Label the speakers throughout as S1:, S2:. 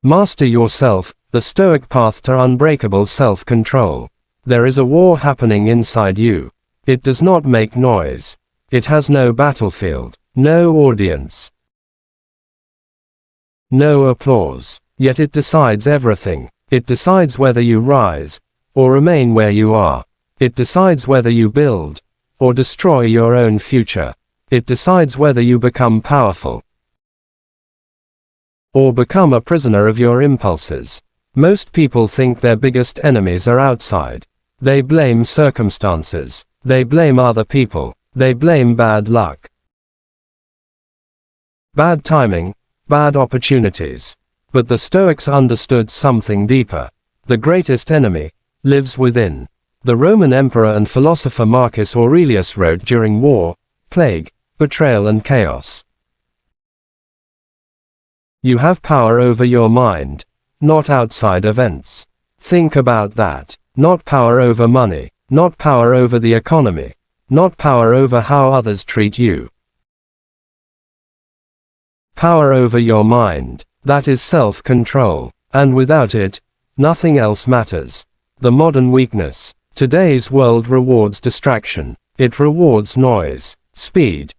S1: Master yourself, the Stoic path to unbreakable self-control. There is a war happening inside you. It does not make noise. It has no battlefield, no audience, no applause. Yet it decides everything. It decides whether you rise, or remain where you are. It decides whether you build, or destroy your own future. It decides whether you become powerful, or become a prisoner of your impulses. Most people think their biggest enemies are outside. They blame circumstances. They blame other people. They blame bad luck, bad timing, bad opportunities. But the Stoics understood something deeper. The greatest enemy lives within. The Roman emperor and philosopher Marcus Aurelius wrote during war, plague, betrayal and chaos. You have power over your mind, not outside events. Think about that. Not power over money, not power over the economy, not power over how others treat you. Power over your mind. That is self-control, and without it, nothing else matters. The modern weakness. Today's world rewards distraction. It rewards noise, speed,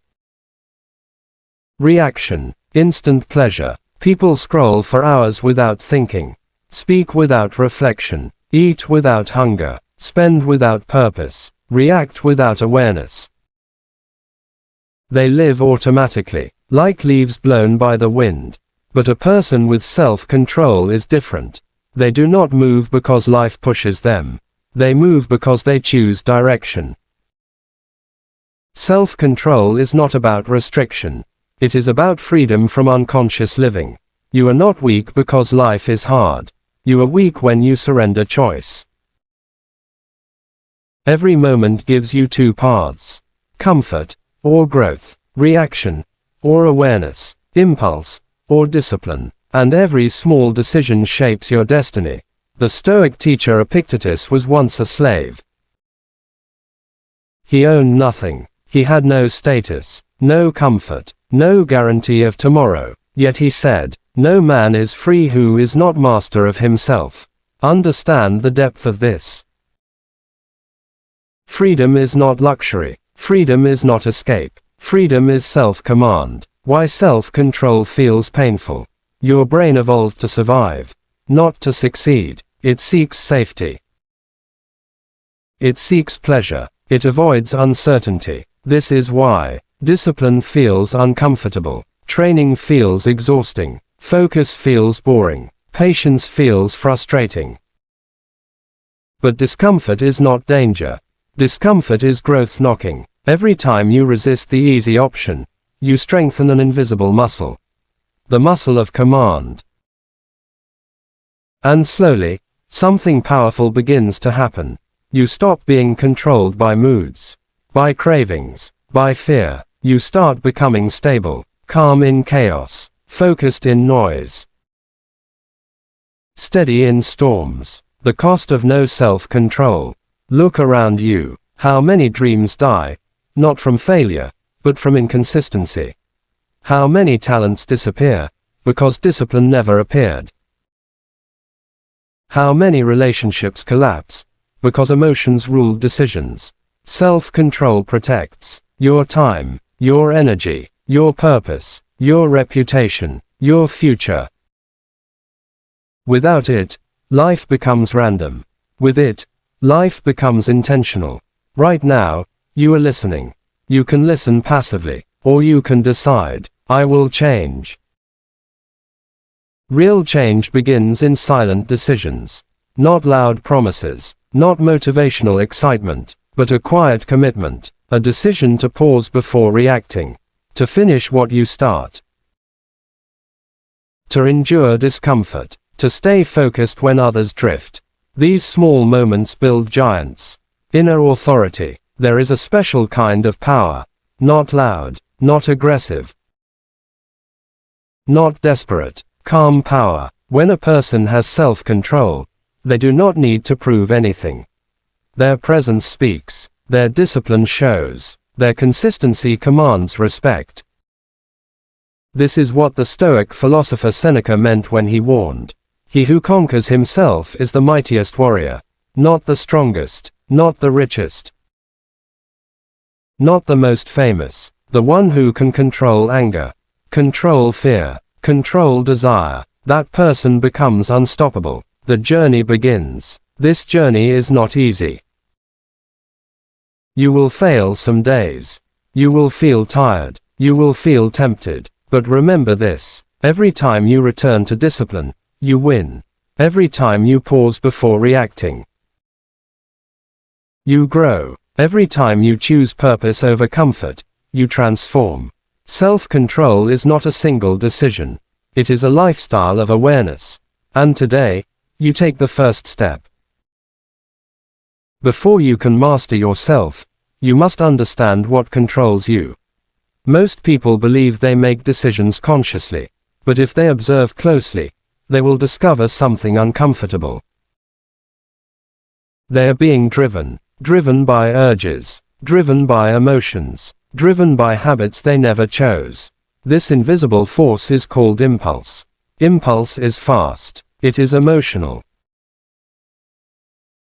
S1: reaction, instant pleasure. People scroll for hours without thinking, speak without reflection, eat without hunger, spend without purpose, react without awareness. They live automatically, like leaves blown by the wind. But a person with self-control is different. They do not move because life pushes them. They move because they choose direction. Self-control is not about restriction. It is about freedom from unconscious living. You are not weak because life is hard. You are weak when you surrender choice. Every moment gives you two paths: comfort, or growth, reaction, or awareness, impulse, or discipline, and every small decision shapes your destiny. The Stoic teacher Epictetus was once a slave. He owned nothing. He had no status, no comfort, no guarantee of tomorrow. Yet he said, "No man is free who is not master of himself." Understand the depth of this. Freedom is not luxury. Freedom is not escape. Freedom is self-command. Why self-control feels painful. Your brain evolved to survive, not to succeed. It seeks safety. It seeks pleasure. It avoids uncertainty. This is why discipline feels uncomfortable. Training feels exhausting. Focus feels boring. Patience feels frustrating. But discomfort is not danger. Discomfort is growth knocking. Every time you resist the easy option, you strengthen an invisible muscle. The muscle of command. And slowly, something powerful begins to happen. You stop being controlled by moods, by cravings, by fear. You start becoming stable, calm in chaos, focused in noise, steady in storms. The cost of no self-control. Look around you. How many dreams die, not from failure, but from inconsistency? How many talents disappear, because discipline never appeared? How many relationships collapse, because emotions ruled decisions? Self-control protects your time, your energy, your purpose, your reputation, your future. Without it, life becomes random. With it, life becomes intentional. Right now, you are listening. You can listen passively, or you can decide, I will change. Real change begins in silent decisions. Not loud promises, not motivational excitement, but a quiet commitment, a decision to pause before reacting, to finish what you start, to endure discomfort, to stay focused when others drift. These small moments build giants. Inner authority. There is a special kind of power. Not loud, not aggressive, not desperate. Calm power. When a person has self-control, they do not need to prove anything. Their presence speaks. Their discipline shows. Their consistency commands respect. This is what the Stoic philosopher Seneca meant when he warned, "He who conquers himself is the mightiest warrior, not the strongest, not the richest, not the most famous, the one who can control anger, control fear, control desire. That person becomes unstoppable. The journey begins. This journey is not easy. You will fail some days. You will feel tired. You will feel tempted. But remember this: every time you return to discipline, you win. Every time you pause before reacting, you grow. Every time you choose purpose over comfort, you transform. Self-control is not a single decision. It is a lifestyle of awareness. And today, you take the first step. Before you can master yourself, you must understand what controls you. Most people believe they make decisions consciously, but if they observe closely, they will discover something uncomfortable. They are being driven by urges, driven by emotions, driven by habits they never chose. This invisible force is called impulse. Impulse is fast. It is emotional.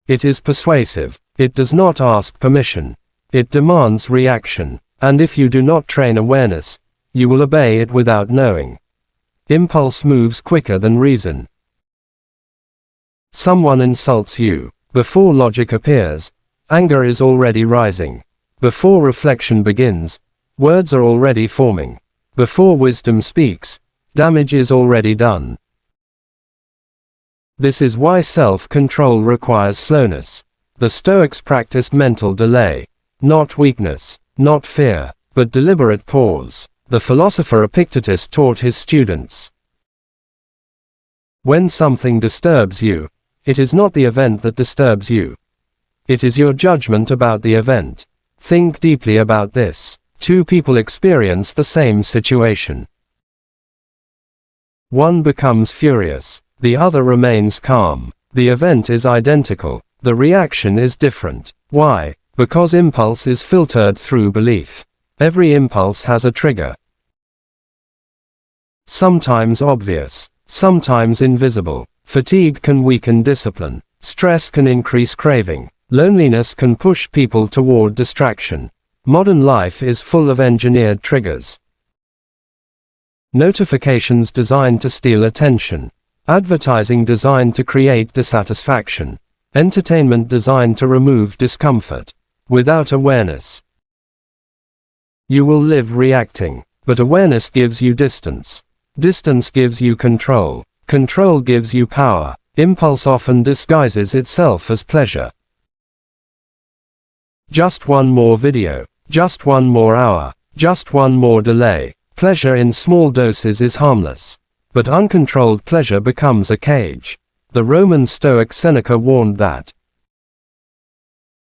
S1: It is persuasive. It does not ask permission. It demands reaction. And if you do not train awareness, you will obey it without knowing. Impulse moves quicker than reason. Someone insults you. Before logic appears, anger is already rising. Before reflection begins, words are already forming. Before wisdom speaks, damage is already done. This is why self-control requires slowness. The Stoics practiced mental delay, not weakness, not fear, but deliberate pause. The philosopher Epictetus taught his students, when something disturbs you, it is not the event that disturbs you. It is your judgment about the event. Think deeply about this. Two people experience the same situation. One becomes furious. The other remains calm. The event is identical. The reaction is different. Why? Because impulse is filtered through belief. Every impulse has a trigger. Sometimes obvious, sometimes invisible. Fatigue can weaken discipline. Stress can increase craving. Loneliness can push people toward distraction. Modern life is full of engineered triggers. Notifications designed to steal attention. Advertising designed to create dissatisfaction. Entertainment designed to remove discomfort. Without awareness, you will live reacting. But awareness gives you distance. Distance gives you control. Control gives you power. Impulse often disguises itself as pleasure. Just one more video. Just one more hour. Just one more delay. Pleasure in small doses is harmless. But uncontrolled pleasure becomes a cage. The Roman Stoic Seneca warned that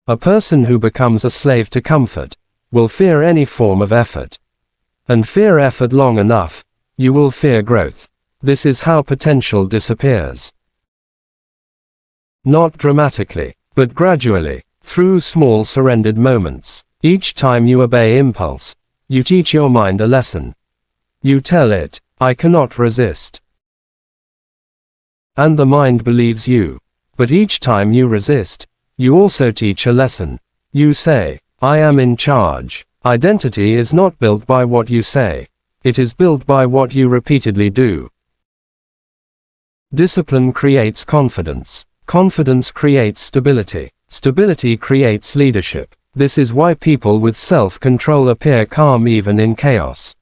S1: a person who becomes a slave to comfort will fear any form of effort. And fear effort long enough, you will fear growth. This is how potential disappears. Not dramatically, but gradually, through small surrendered moments. Each time you obey impulse, you teach your mind a lesson. You tell it, I cannot resist. And the mind believes you. But each time you resist, you also teach a lesson. You say, I am in charge. Identity is not built by what you say. It is built by what you repeatedly do. Discipline creates confidence. Confidence creates stability. Stability creates leadership. This is why people with self-control appear calm even in chaos.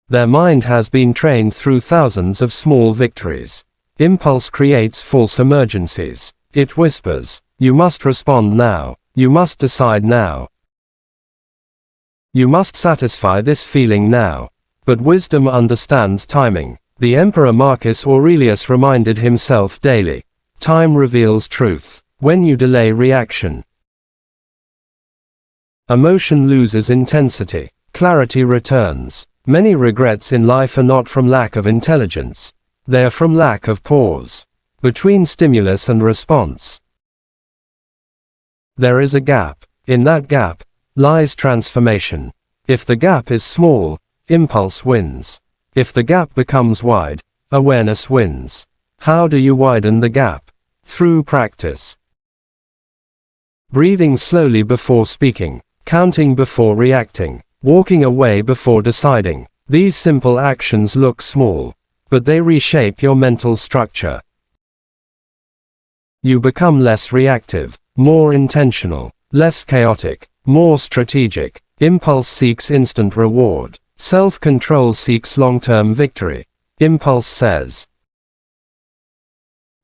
S1: Their mind has been trained through thousands of small victories. Impulse creates false emergencies. It whispers, you must respond now. You must decide now. You must satisfy this feeling now. But wisdom understands timing. The Emperor Marcus Aurelius reminded himself daily, time reveals truth. When you delay reaction, emotion loses intensity. Clarity returns. Many regrets in life are not from lack of intelligence. They are from lack of pause. Between stimulus and response, there is a gap. In that gap lies transformation. If the gap is small, impulse wins. If the gap becomes wide, awareness wins. How do you widen the gap? Through practice. Breathing slowly before speaking, counting before reacting, walking away before deciding. These simple actions look small, but they reshape your mental structure. You become less reactive, more intentional, less chaotic, more strategic. Impulse seeks instant reward. Self-control seeks long-term victory. Impulse says,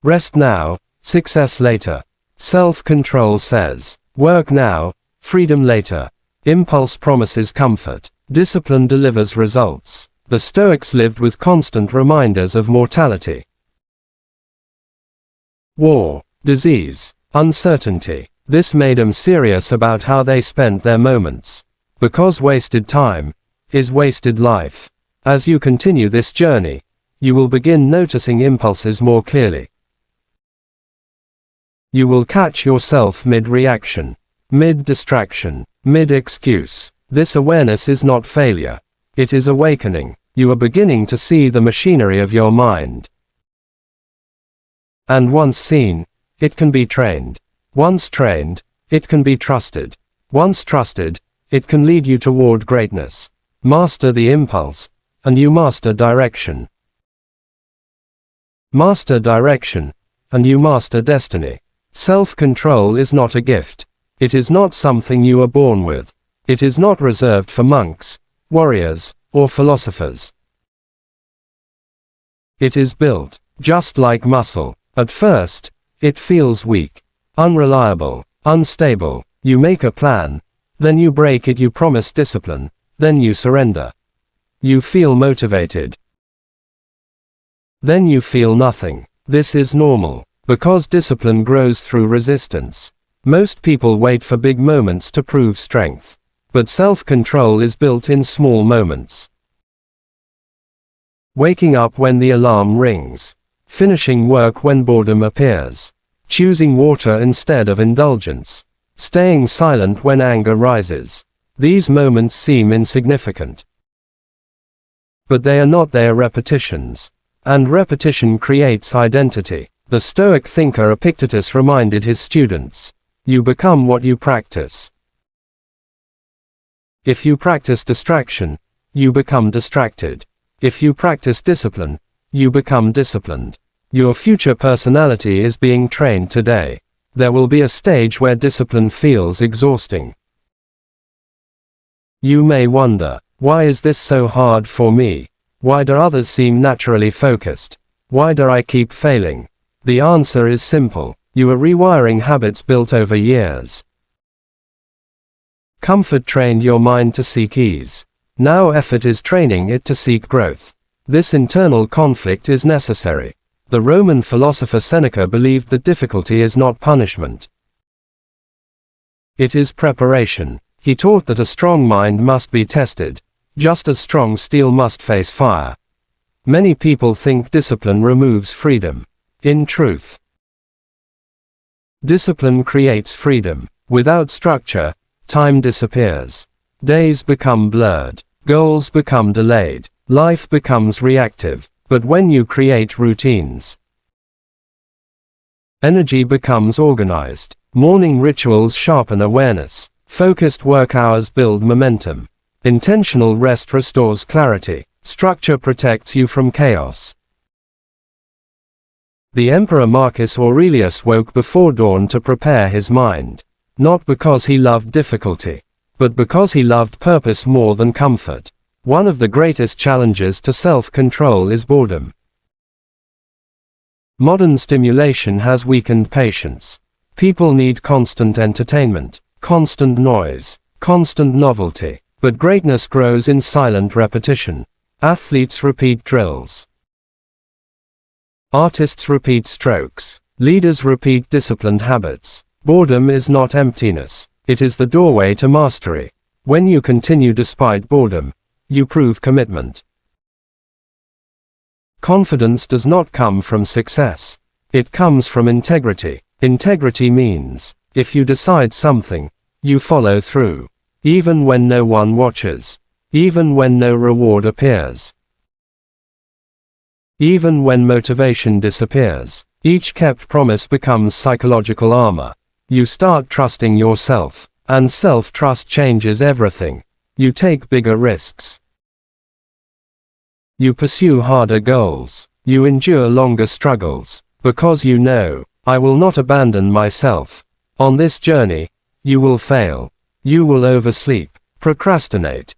S1: rest now, success later. Self-control says, work now, freedom later. Impulse promises comfort. Discipline delivers results. The Stoics lived with constant reminders of mortality. War, disease, uncertainty. This made them serious about how they spent their moments. Because wasted time is wasted life. As you continue this journey, you will begin noticing impulses more clearly. You will catch yourself mid-reaction, mid-distraction, mid-excuse. This awareness is not failure. It is awakening. You are beginning to see the machinery of your mind. And once seen, it can be trained. Once trained, it can be trusted. Once trusted, it can lead you toward greatness. Master the impulse, and you master direction. Master direction, and you master destiny. Self-control is not a gift. It is not something you are born with. It is not reserved for monks, warriors, or philosophers. It is built, just like muscle. At first, it feels weak, unreliable, unstable. You make a plan, then you break it. You promise discipline, then you surrender. You feel motivated, then you feel nothing. This is normal, because discipline grows through resistance. Most people wait for big moments to prove strength, but self-control is built in small moments. Waking up when the alarm rings, finishing work when boredom appears, choosing water instead of indulgence, staying silent when anger rises. These moments seem insignificant, but they are not. They are repetitions, and repetition creates identity. The Stoic thinker Epictetus reminded his students, you become what you practice. If you practice distraction, you become distracted. If you practice discipline, you become disciplined. Your future personality is being trained today. There will be a stage where discipline feels exhausting. You may wonder, why is this so hard for me? Why do others seem naturally focused? Why do I keep failing? The answer is simple. You are rewiring habits built over years. Comfort trained your mind to seek ease. Now effort is training it to seek growth. This internal conflict is necessary. The Roman philosopher Seneca believed that difficulty is not punishment. It is preparation. He taught that a strong mind must be tested, just as strong steel must face fire. Many people think discipline removes freedom. In truth, discipline creates freedom. Without structure, time disappears. Days become blurred. Goals become delayed. Life becomes reactive. But when you create routines, energy becomes organized. Morning rituals sharpen awareness. Focused work hours build momentum. Intentional rest restores clarity. Structure protects you from chaos. The Emperor Marcus Aurelius woke before dawn to prepare his mind, not because he loved difficulty, but because he loved purpose more than comfort. One of the greatest challenges to self-control is boredom. Modern stimulation has weakened patience. People need constant entertainment, constant noise, constant novelty. But greatness grows in silent repetition. Athletes repeat drills. Artists repeat strokes. Leaders repeat disciplined habits. Boredom is not emptiness. It is the doorway to mastery. When you continue despite boredom, you prove commitment. Confidence does not come from success. It comes from integrity. Integrity means, if you decide something, you follow through. Even when no one watches. even when no reward appears. Even when motivation disappears, each kept promise becomes psychological armor. You start trusting yourself, and self-trust changes everything. You take bigger risks. You pursue harder goals. You endure longer struggles, because you know, I will not abandon myself. On this journey, you will fail. You will oversleep, procrastinate,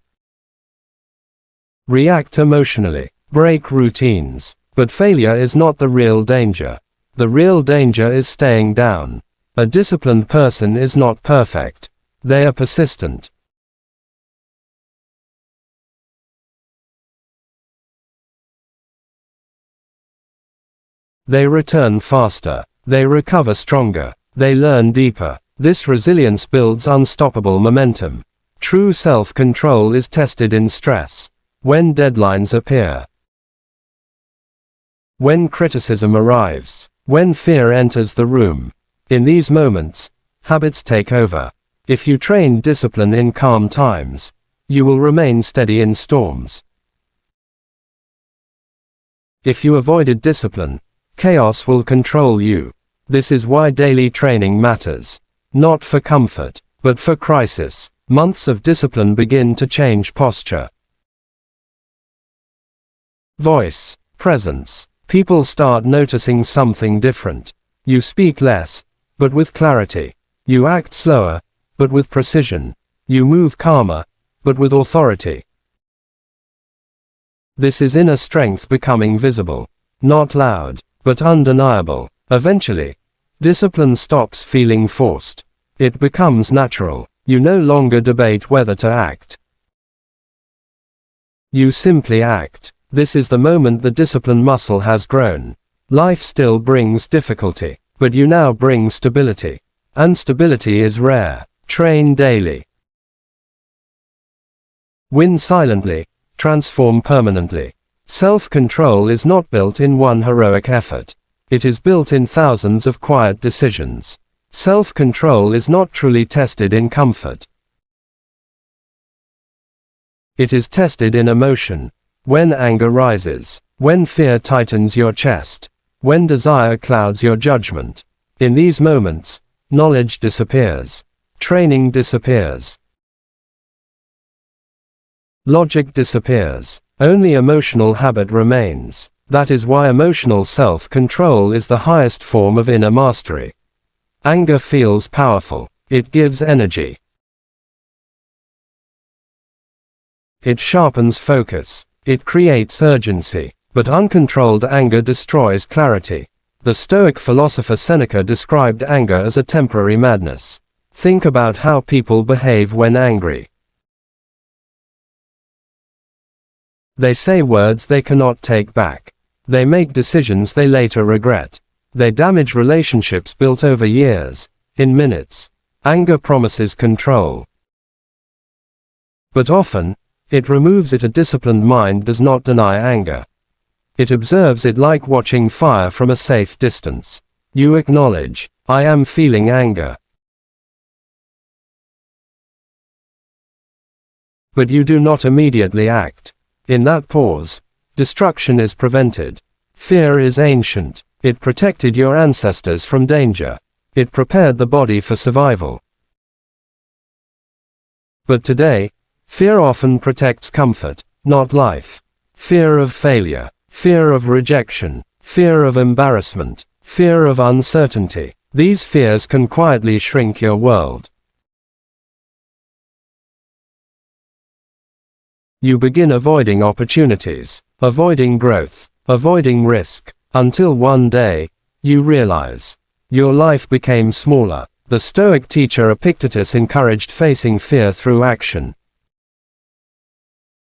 S1: react emotionally, break routines. But failure is not the real danger. The real danger is staying down. A disciplined person is not perfect. They are persistent. They return faster. They recover stronger. They learn deeper. This resilience builds unstoppable momentum. True self-control is tested in stress. When deadlines appear. When criticism arrives. When fear enters the room. In these moments, habits take over. If you train discipline in calm times, you will remain steady in storms. If you avoided discipline, chaos will control you. This is why daily training matters. Not for comfort, but for crisis. Months of discipline begin to change posture. Voice, presence. People start noticing something different. You speak less, but with clarity. You act slower, but with precision. You move calmer, but with authority. This is inner strength becoming visible. Not loud, but undeniable. Eventually, discipline stops feeling forced. It becomes natural. You no longer debate whether to act. You simply act. This is the moment the discipline muscle has grown. Life still brings difficulty, but you now bring stability. And stability is rare. Train daily. Win silently, transform permanently. Self-control is not built in one heroic effort. It is built in thousands of quiet decisions. Self-control is not truly tested in comfort. It is tested in emotion. When anger rises, when fear tightens your chest, when desire clouds your judgment. In these moments, knowledge disappears. Training disappears. Logic disappears. Only emotional habit remains. That is why emotional self-control is the highest form of inner mastery. Anger feels powerful. It gives energy. It sharpens focus. It creates urgency. But uncontrolled anger destroys clarity. The Stoic philosopher Seneca described anger as a temporary madness. Think about how people behave when angry. They say words they cannot take back. They make decisions they later regret. They damage relationships built over years, in minutes. Anger promises control. But often, it removes it. A disciplined mind does not deny anger. It observes it like watching fire from a safe distance. You acknowledge, I am feeling anger. But you do not immediately act. In that pause, destruction is prevented. Fear is ancient. It protected your ancestors from danger. It prepared the body for survival. But today, fear often protects comfort, not life. Fear of failure, fear of rejection, fear of embarrassment, fear of uncertainty. These fears can quietly shrink your world. You begin avoiding opportunities, avoiding growth, avoiding risk, until one day, you realize, your life became smaller. The Stoic teacher Epictetus encouraged facing fear through action.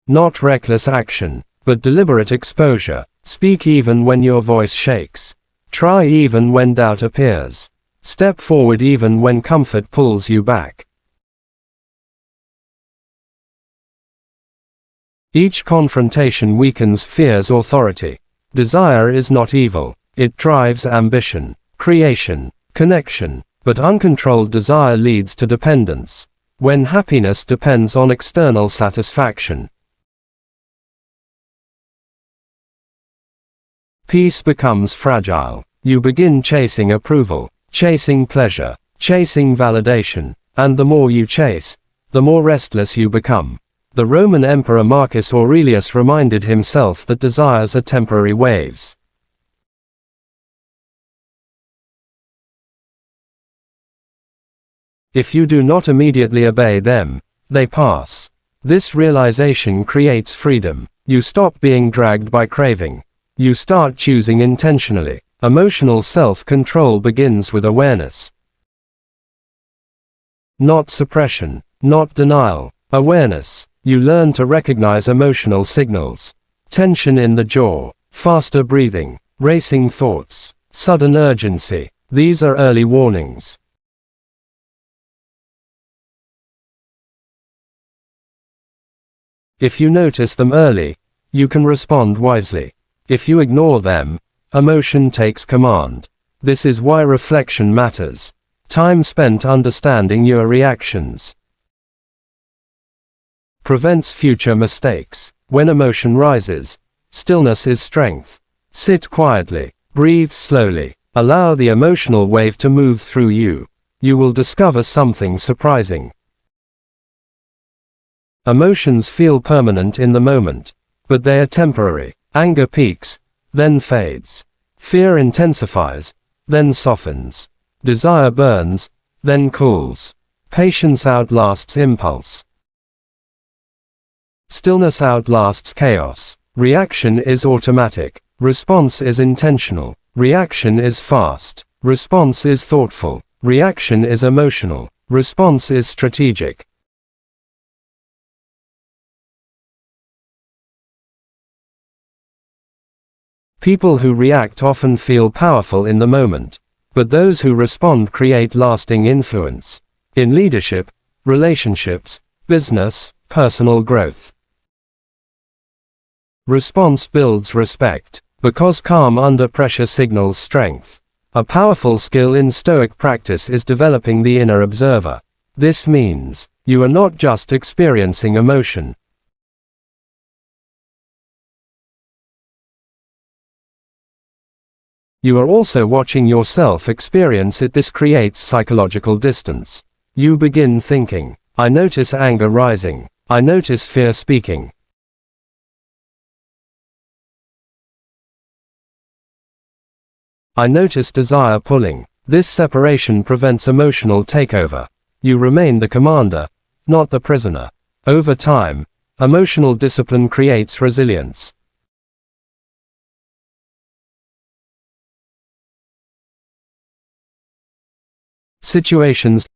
S1: Not reckless action, but deliberate exposure. Speak even when your voice shakes. Try even when doubt appears. Step forward even when comfort pulls you back. Each confrontation weakens fear's authority. Desire is not evil. It drives ambition, creation, connection, but uncontrolled desire leads to dependence. when happiness depends on external satisfaction. Peace becomes fragile. You begin chasing approval, chasing pleasure, chasing validation, and the more you chase, the more restless you become. The Roman Emperor Marcus Aurelius reminded himself that desires are temporary waves. If you do not immediately obey them, they pass. This realization creates freedom. You stop being dragged by craving. You start choosing intentionally. Emotional self-control begins with awareness. Not suppression, not denial, awareness. You learn to recognize emotional signals. Tension in the jaw, faster breathing, racing thoughts, sudden urgency. These are early warnings. If you notice them early, you can respond wisely. If you ignore them, emotion takes command. This is why reflection matters. Time spent understanding your reactions prevents future mistakes. When emotion rises, stillness is strength. Sit quietly, breathe slowly, allow the emotional wave to move through you. You will discover something surprising. Emotions feel permanent in the moment, but they are temporary. Anger peaks, then fades. Fear intensifies, then softens. Desire burns, then cools. Patience outlasts impulse. Stillness outlasts chaos. Reaction is automatic. Response is intentional. Reaction is fast. Response is thoughtful. Reaction is emotional. Response is strategic. People who react often feel powerful in the moment, but those who respond create lasting influence. In leadership, relationships, business, personal growth. Response builds respect, because calm under pressure signals strength. A powerful skill in Stoic practice is developing the inner observer. This means, you are not just experiencing emotion. You are also watching yourself experience it. This creates psychological distance. You begin thinking, I notice anger rising. I notice fear speaking. I notice desire pulling. This separation prevents emotional takeover. You remain the commander, not the prisoner. Over time, emotional discipline creates resilience. Situations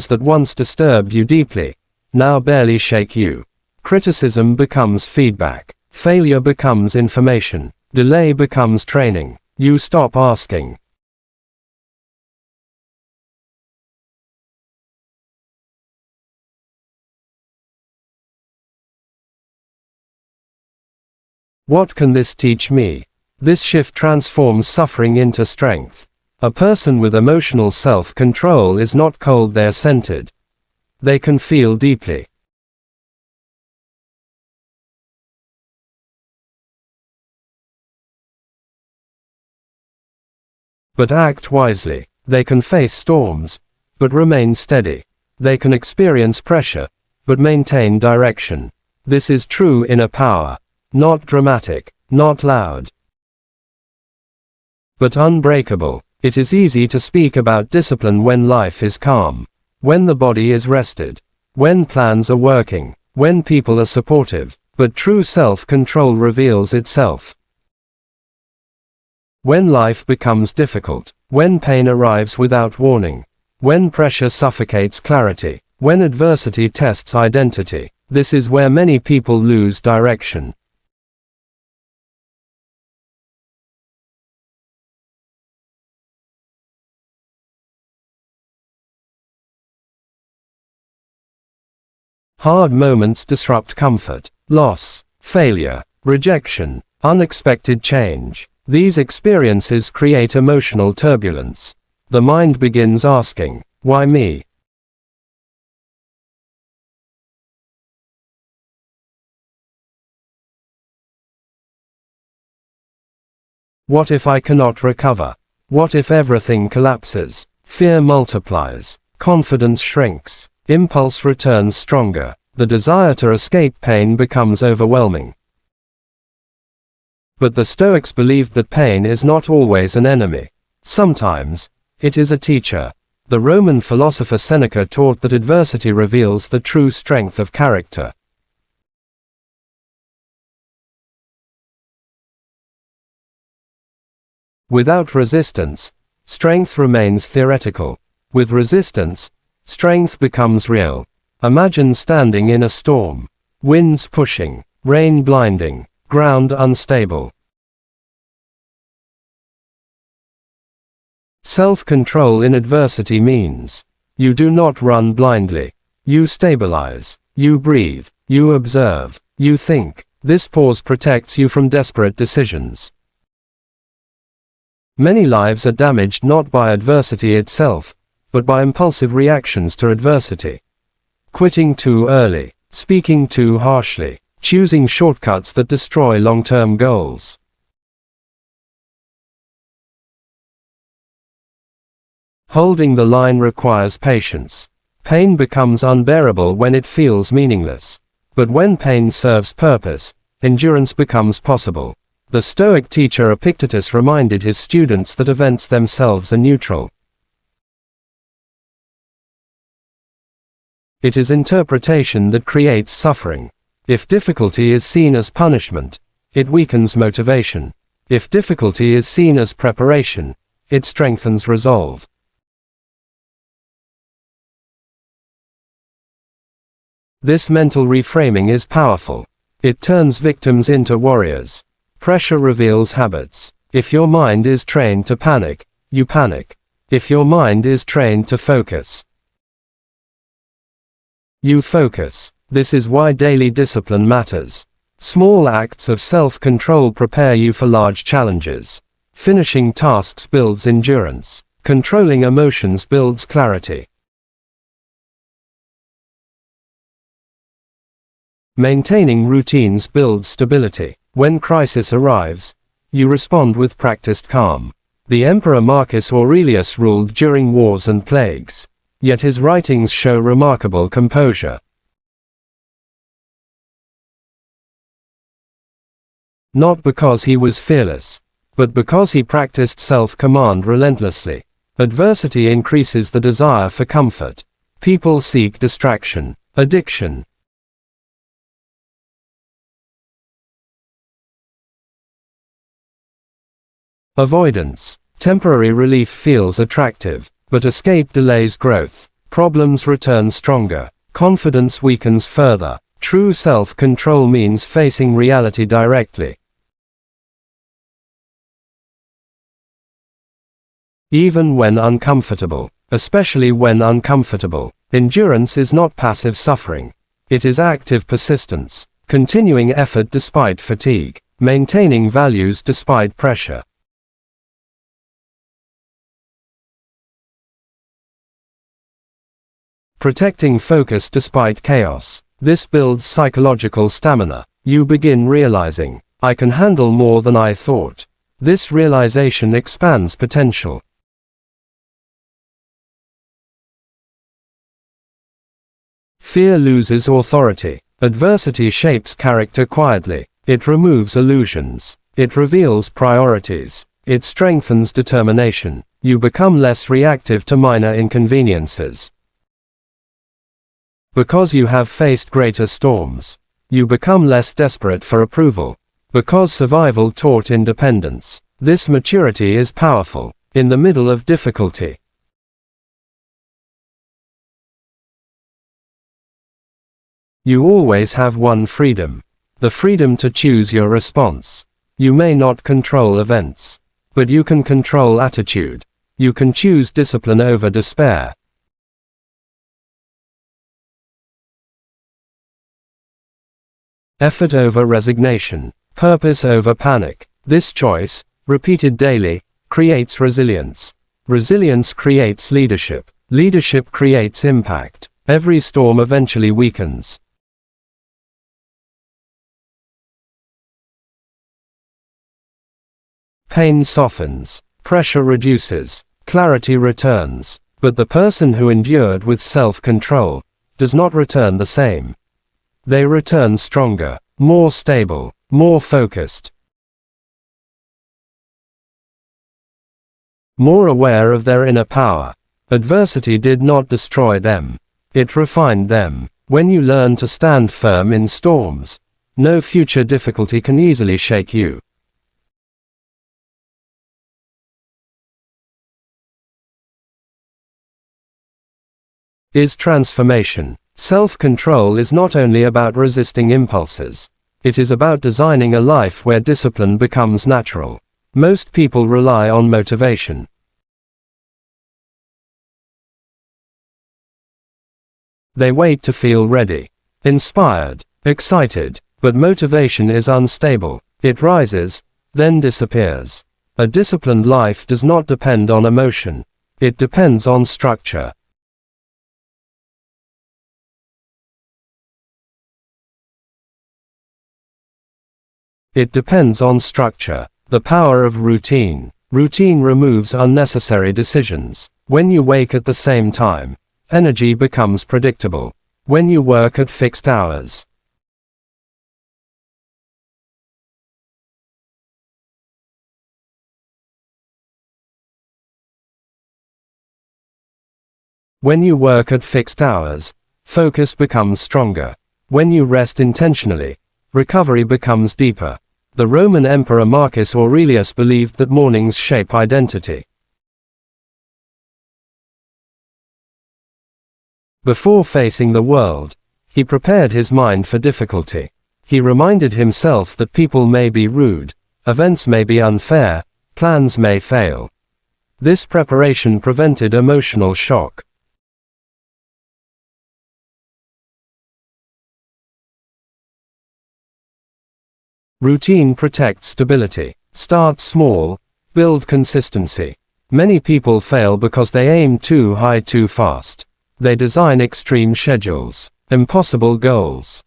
S1: that once disturbed you deeply, now barely shake you. Criticism becomes feedback. Failure becomes information. Delay becomes training. You stop asking, what can this teach me? This shift transforms suffering into strength. A person with emotional self-control is not cold, they are centered. They can feel deeply. But act wisely. They can face storms, but remain steady. They can experience pressure, but maintain direction. This is true inner power. Not dramatic, not loud, but unbreakable. It is easy to speak about discipline when life is calm, when the body is rested, when plans are working, when people are supportive, but true self-control reveals itself when life becomes difficult, when pain arrives without warning, when pressure suffocates clarity, when adversity tests identity. This is where many people lose direction. Hard moments disrupt comfort. Loss, failure, rejection, unexpected change. These experiences create emotional turbulence. The mind begins asking, why me? What if I cannot recover? What if everything collapses? Fear multiplies. Confidence shrinks. Impulse returns stronger. The desire to escape pain becomes overwhelming. But the Stoics believed that pain is not always an enemy. Sometimes, it is a teacher. The Roman philosopher Seneca taught that adversity reveals the true strength of character. Without resistance, strength remains theoretical. With resistance, strength becomes real. Imagine standing in a storm. Winds pushing, rain blinding, ground unstable. Self-control in adversity means you do not run blindly. You stabilize. You breathe. You observe. You think. This pause protects you from desperate decisions. Many lives are damaged not by adversity itself, but by impulsive reactions to adversity. Quitting too early, speaking too harshly, choosing shortcuts that destroy long-term goals. Holding the line requires patience. Pain becomes unbearable when it feels meaningless. But when pain serves purpose, endurance becomes possible. The Stoic teacher Epictetus reminded his students that events themselves are neutral. It is interpretation that creates suffering. If difficulty is seen as punishment, it weakens motivation. If difficulty is seen as preparation, it strengthens resolve. This mental reframing is powerful. It turns victims into warriors. Pressure reveals habits. If your mind is trained to panic, you panic. If your mind is trained to focus, you focus. This is why daily discipline matters. Small acts of self-control prepare you for large challenges. Finishing tasks builds endurance. Controlling emotions builds clarity. Maintaining routines builds stability. When crisis arrives, you respond with practiced calm. The Emperor Marcus Aurelius ruled during wars and plagues. Yet his writings show remarkable composure. Not because he was fearless, but because he practiced self-command relentlessly. Adversity increases the desire for comfort. People seek distraction, addiction. Avoidance. Temporary relief feels attractive, but escape delays growth. Problems return stronger. Confidence weakens further. True self-control means facing reality directly. Even when uncomfortable. Especially when uncomfortable. Endurance is not passive suffering. It is active persistence. Continuing effort despite fatigue. Maintaining values despite pressure. Protecting focus despite chaos. This builds psychological stamina. You begin realizing, I can handle more than I thought. This realization expands potential. Fear loses authority. Adversity shapes character quietly. It removes illusions. It reveals priorities. It strengthens determination. You become less reactive to minor inconveniences. Because you have faced greater storms, you become less desperate for approval. Because survival taught independence. This maturity is powerful. In the middle of difficulty, you always have one freedom. The freedom to choose your response. You may not control events, but you can control attitude. You can choose discipline over despair. Effort over resignation. Purpose over panic. This choice, repeated daily, creates resilience. Resilience creates leadership. Leadership creates impact. Every storm eventually weakens. Pain softens, pressure reduces, clarity returns. But the person who endured with self-control does not return the same. They return stronger, more stable, more focused, more aware of their inner power. Adversity did not destroy them. It refined them. When you learn to stand firm in storms, no future difficulty can easily shake you. Is transformation. Self-control is not only about resisting impulses. It is about designing a life where discipline becomes natural. Most people rely on motivation. They wait to feel ready, inspired, excited, but motivation is unstable. It rises, then disappears. A disciplined life does not depend on emotion. It depends on structure. It depends on structure. The power of routine. Routine removes unnecessary decisions. When you wake at the same time, energy becomes predictable. When you work at fixed hours, focus becomes stronger. When you rest intentionally, recovery becomes deeper. The Roman Emperor Marcus Aurelius believed that mornings shape identity. Before facing the world, he prepared his mind for difficulty. He reminded himself that people may be rude, events may be unfair, plans may fail. This preparation prevented emotional shock. Routine protects stability. Start small, build consistency. Many people fail because they aim too high too fast. They design extreme schedules, impossible goals,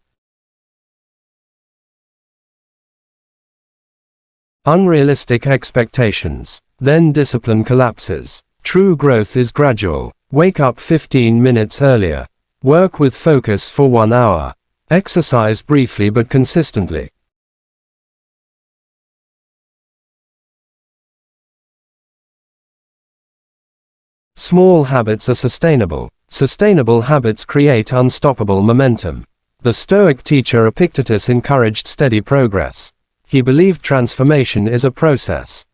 S1: unrealistic expectations. Then discipline collapses. True growth is gradual. Wake up 15 minutes earlier. Work with focus for 1 hour. Exercise briefly but consistently. Small habits are sustainable. Sustainable habits create unstoppable momentum. The Stoic teacher Epictetus encouraged steady progress. He believed transformation is a process.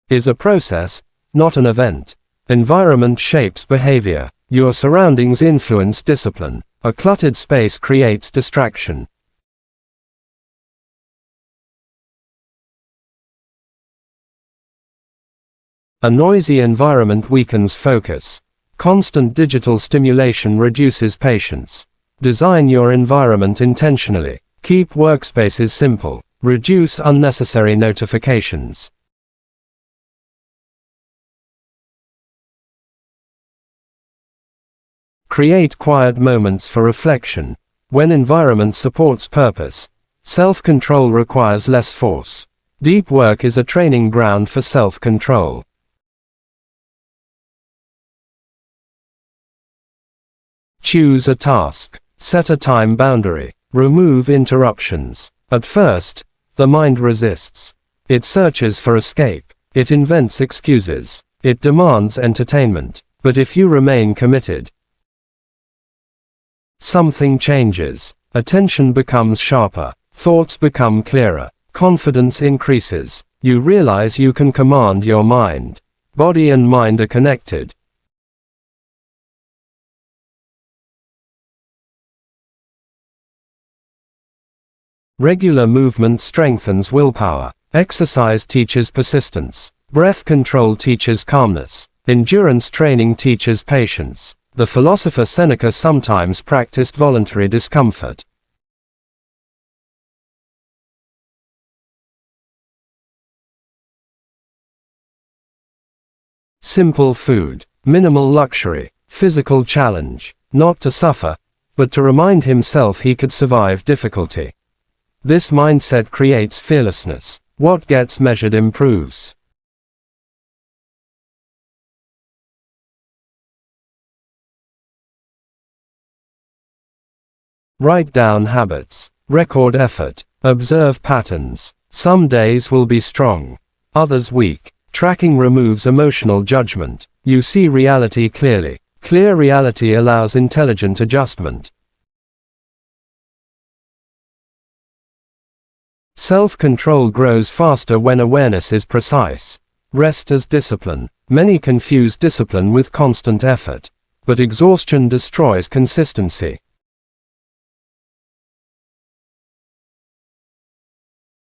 S1: Is a process, not an event. Environment shapes behavior. Your surroundings influence discipline. A cluttered space creates distraction. A noisy environment weakens focus. Constant digital stimulation reduces patience. Design your environment intentionally. Keep workspaces simple. Reduce unnecessary notifications. Create quiet moments for reflection. When environment supports purpose, self-control requires less force. Deep work is a training ground for self-control. Choose a task. Set a time boundary. Remove interruptions. At first, the mind resists. It searches for escape. It invents excuses. It demands entertainment. But if you remain committed, something changes. Attention becomes sharper. Thoughts become clearer. Confidence increases. You realize you can command your mind. Body and mind are connected. Regular movement strengthens willpower. Exercise teaches persistence. Breath control teaches calmness. Endurance training teaches patience. The philosopher Seneca sometimes practiced voluntary discomfort. Simple food. Minimal luxury. Physical challenge. Not to suffer, but to remind himself he could survive difficulty. This mindset creates fearlessness. What gets measured improves. Write down habits. Record effort. Observe patterns. Some days will be strong, others weak. Tracking removes emotional judgment. You see reality clearly. Clear reality allows intelligent adjustment. Self-control grows faster when awareness is precise. Rest as discipline. Many confuse discipline with constant effort, but exhaustion destroys consistency.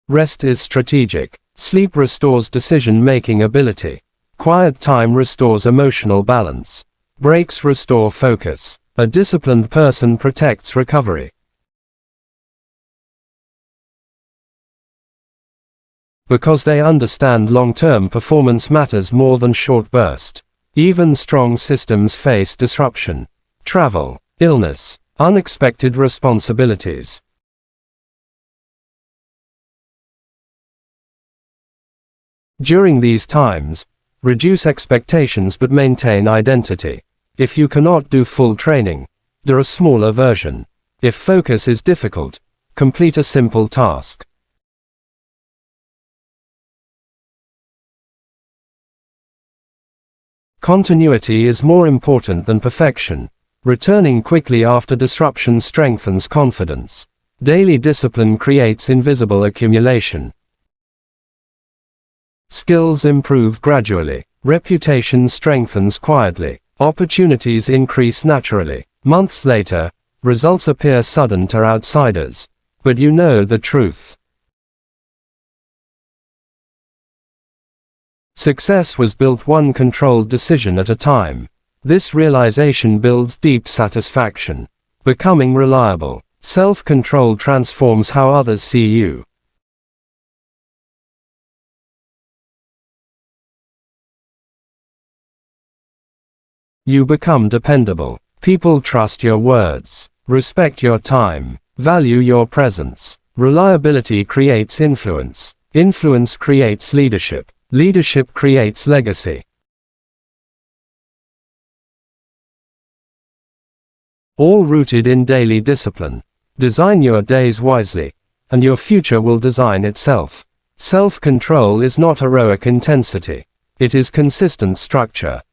S1: Rest is strategic. Sleep restores decision-making ability. Quiet time restores emotional balance. Breaks restore focus. A disciplined person protects recovery. Because they understand long-term performance matters more than short burst. Even strong systems face disruption. Travel, illness, unexpected responsibilities. During these times, reduce expectations but maintain identity. If you cannot do full training, do a smaller version. If focus is difficult, complete a simple task. Continuity is more important than perfection. Returning quickly after disruption strengthens confidence. Daily discipline creates invisible accumulation. Skills improve gradually. Reputation strengthens quietly. Opportunities increase naturally. Months later, results appear sudden to outsiders. But you know the truth. Success was built one controlled decision at a time. This realization builds deep satisfaction. Becoming reliable. Self-control transforms how others see you. You become dependable. People trust your words, respect your time, value your presence. Reliability creates influence. Influence creates leadership. Leadership creates legacy. All rooted in daily discipline. Design your days wisely, and your future will design itself. Self-control is not heroic intensity. It is consistent structure.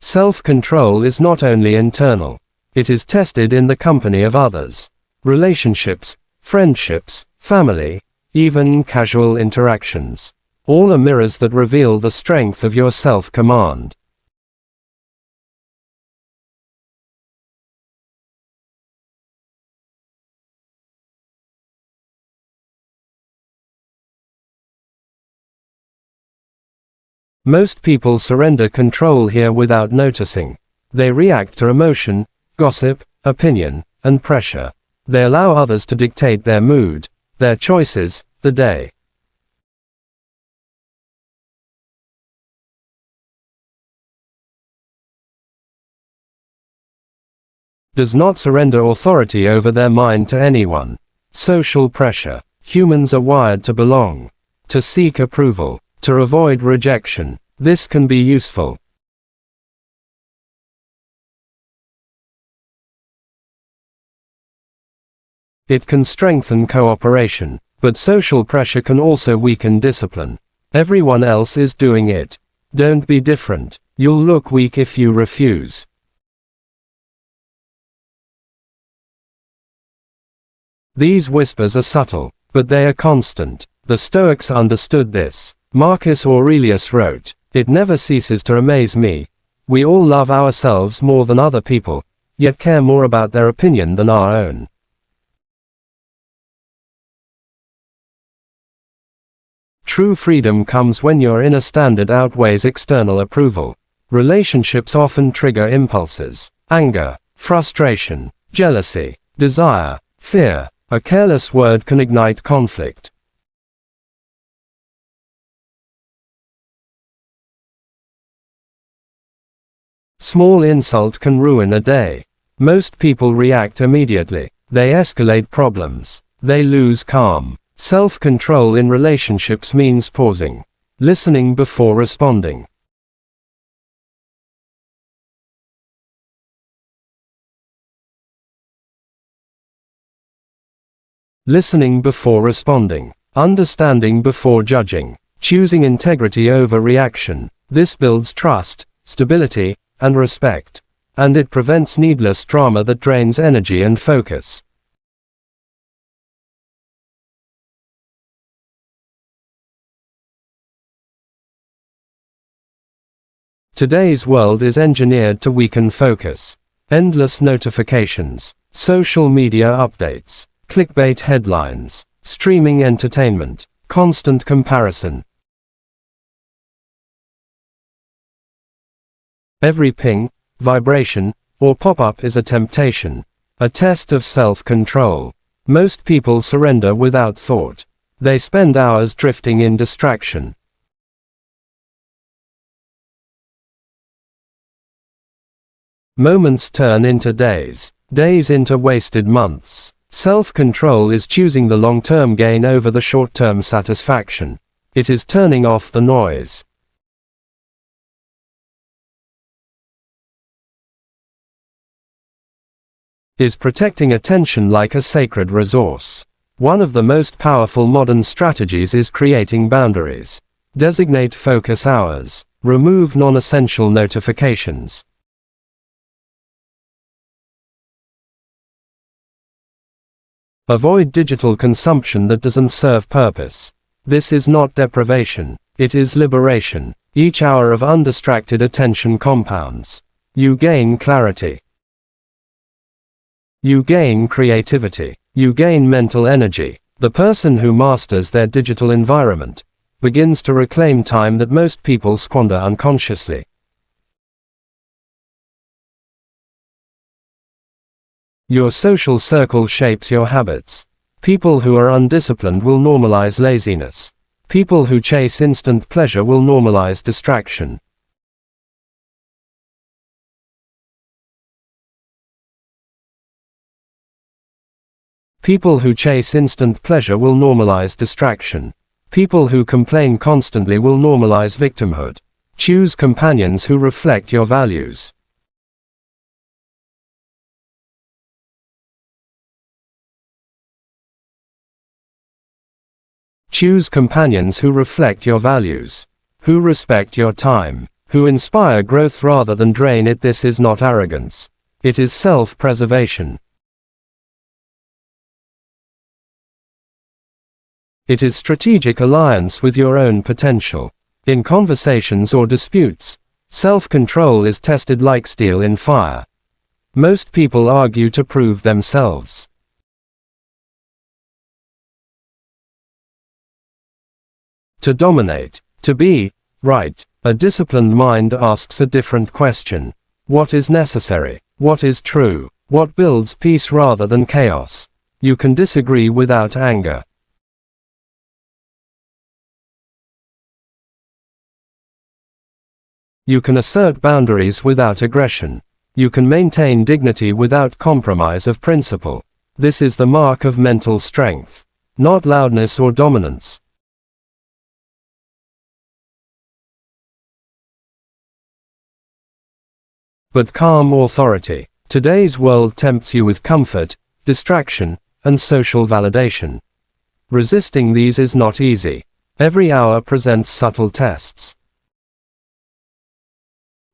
S1: Self-control is not only internal, it is tested in the company of others. Relationships, friendships, family, even casual interactions. All are mirrors that reveal the strength of your self-command. Most people surrender control here without noticing. They react to emotion, gossip, opinion, and pressure. They allow others to dictate their mood, their choices, the day. Does not surrender authority over their mind to anyone. Social pressure. Humans are wired to belong, to seek approval, to avoid rejection. This can be useful. It can strengthen cooperation, but social pressure can also weaken discipline. Everyone else is doing it. Don't be different. You'll look weak if you refuse. These whispers are subtle, but they are constant. The Stoics understood this. Marcus Aurelius wrote, "It never ceases to amaze me. We all love ourselves more than other people, yet care more about their opinion than our own." True freedom comes when your inner standard outweighs external approval. Relationships often trigger impulses: anger, frustration, jealousy, desire, fear. A careless word can ignite conflict. Small insult can ruin a day. Most people react immediately. They escalate problems. They lose calm. Self-control in relationships means pausing, listening before responding. Listening before responding. Understanding before judging. Choosing integrity over reaction. This builds trust, stability, and respect. And it prevents needless drama that drains energy and focus. Today's world is engineered to weaken focus. Endless notifications, social media updates, clickbait headlines, streaming entertainment, constant comparison. Every ping, vibration, or pop-up is a temptation, a test of self-control. Most people surrender without thought. They spend hours drifting in distraction. Moments turn into days, days into wasted months. Self-control is choosing the long-term gain over the short-term satisfaction. It is turning off the noise. Is protecting attention like a sacred resource. One of the most powerful modern strategies is creating boundaries. Designate focus hours. Remove non-essential notifications. Avoid digital consumption that doesn't serve purpose. This is not deprivation. It is liberation. Each hour of undistracted attention compounds. You gain clarity. You gain creativity. You gain mental energy. The person who masters their digital environment begins to reclaim time that most people squander unconsciously. Your social circle shapes your habits. People who are undisciplined will normalize laziness. People who chase instant pleasure will normalize distraction. People who chase instant pleasure will normalize distraction. People who complain constantly will normalize victimhood. Choose companions who reflect your values. Choose companions who reflect your values, who respect your time, who inspire growth rather than drain it. This is not arrogance. It is self-preservation. It is strategic alliance with your own potential. In conversations or disputes, self-control is tested like steel in fire. Most people argue to prove themselves. To dominate, to be right. A disciplined mind asks a different question. What is necessary? What is true? What builds peace rather than chaos? You can disagree without anger. You can assert boundaries without aggression. You can maintain dignity without compromise of principle. This is the mark of mental strength, not loudness or dominance. But calm authority. Today's world tempts you with comfort, distraction, and social validation. Resisting these is not easy. Every hour presents subtle tests.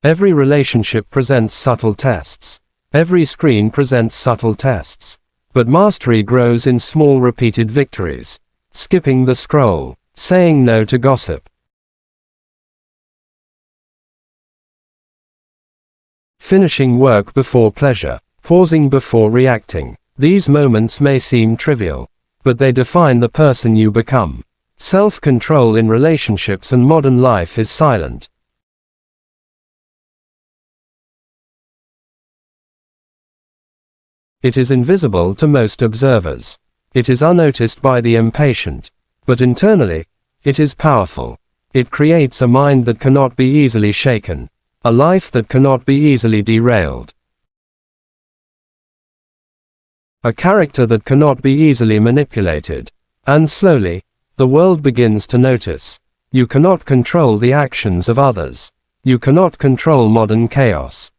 S1: Every relationship presents subtle tests. Every screen presents subtle tests. But mastery grows in small repeated victories. Skipping the scroll. Saying no to gossip. Finishing work before pleasure. Pausing before reacting. These moments may seem trivial, but they define the person you become. Self-control in relationships and modern life is silent. It is invisible to most observers. It is unnoticed by the impatient. But internally, it is powerful. It creates a mind that cannot be easily shaken. A life that cannot be easily derailed. A character that cannot be easily manipulated. And slowly, the world begins to notice. You cannot control the actions of others. You cannot control modern chaos.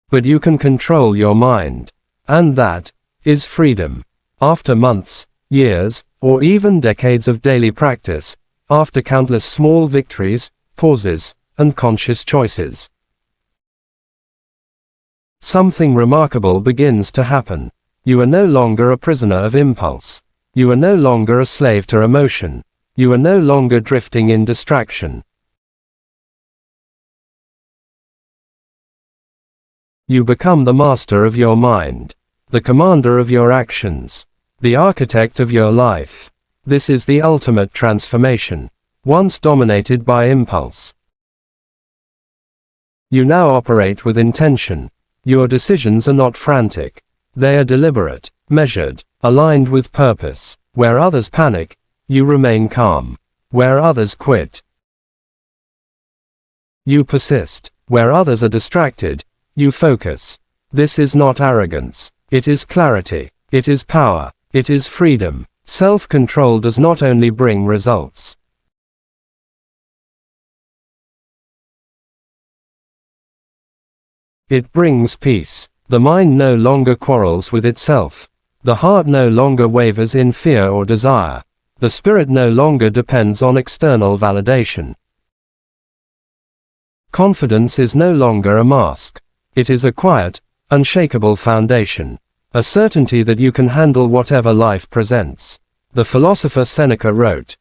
S1: But you can control your mind. And that is freedom. After months, years, or even decades of daily practice, after countless small victories, pauses, and conscious choices, something remarkable begins to happen. You are no longer a prisoner of impulse. You are no longer a slave to emotion. You are no longer drifting in distraction. You become the master of your mind, the commander of your actions, the architect of your life. This is the ultimate transformation. Once dominated by impulse, you now operate with intention. Your decisions are not frantic. They are deliberate, measured, aligned with purpose. Where others panic, you remain calm. Where others quit, you persist. Where others are distracted, you focus. This is not arrogance. It is clarity. It is power. It is freedom. Self-control does not only bring results. It brings peace. The mind no longer quarrels with itself. The heart no longer wavers in fear or desire. The spirit no longer depends on external validation. Confidence is no longer a mask. It is a quiet, unshakable foundation. A certainty that you can handle whatever life presents. The philosopher Seneca wrote,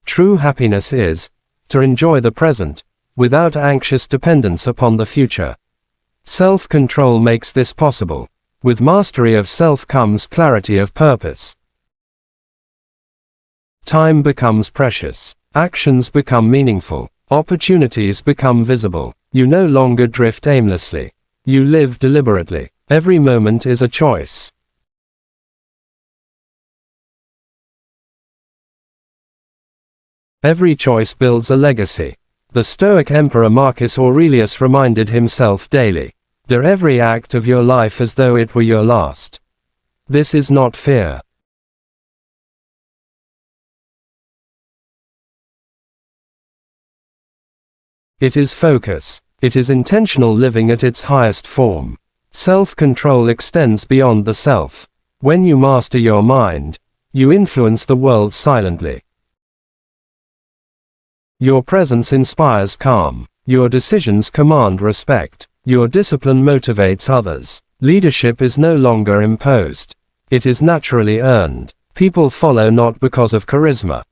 S1: "True happiness is to enjoy the present, without anxious dependence upon the future." Self-control makes this possible. With mastery of self comes clarity of purpose. Time becomes precious. Actions become meaningful. Opportunities become visible. You no longer drift aimlessly. You live deliberately. Every moment is a choice. Every choice builds a legacy. The Stoic Emperor Marcus Aurelius reminded himself daily, "Do every act of your life as though it were your last." This is not fear. It is focus. It is intentional living at its highest form. Self-control extends beyond the self. When you master your mind, you influence the world silently. Your presence inspires calm. Your decisions command respect. Your discipline motivates others. Leadership is no longer imposed. It is naturally earned. People follow not because of charisma,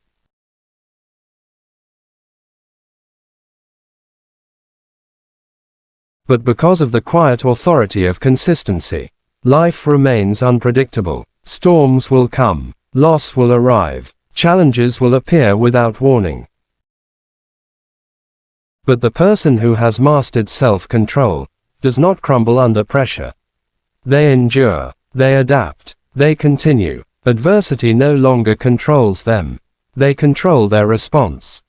S1: but because of the quiet authority of consistency. Life remains unpredictable. Storms will come. Loss will arrive. Challenges will appear without warning. But the person who has mastered self-control does not crumble under pressure. They endure. They adapt. They continue. Adversity no longer controls them. They control their response.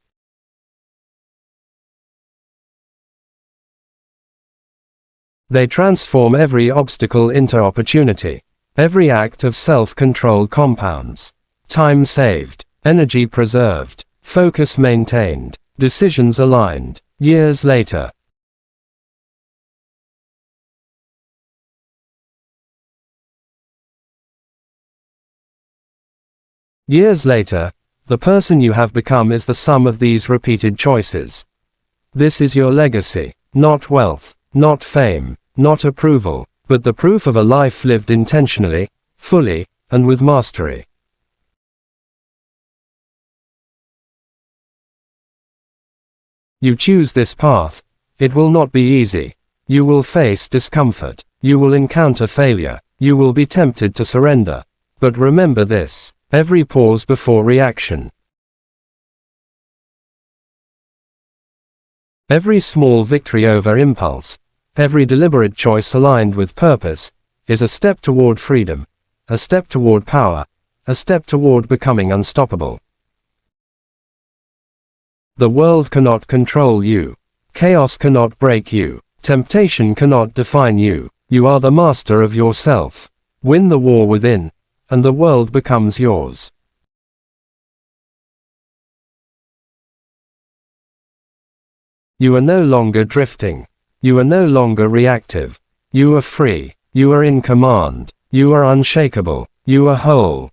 S1: They transform every obstacle into opportunity. Every act of self-control compounds. Time saved. Energy preserved. Focus maintained. Decisions aligned. Years later. Years later, the person you have become is the sum of these repeated choices. This is your legacy. Not wealth. Not fame. Not approval, but the proof of a life lived intentionally, fully, and with mastery. You choose this path. It will not be easy. You will face discomfort. You will encounter failure. You will be tempted to surrender. But remember this: every pause before reaction, every small victory over impulse, every deliberate choice aligned with purpose, is a step toward freedom. a step toward power, a step toward becoming unstoppable. The world cannot control you. Chaos cannot break you. Temptation cannot define you. You are the master of yourself. Win the war within, and the world becomes yours. You are no longer drifting. You are no longer reactive. You are free. You are in command. You are unshakable. You are whole.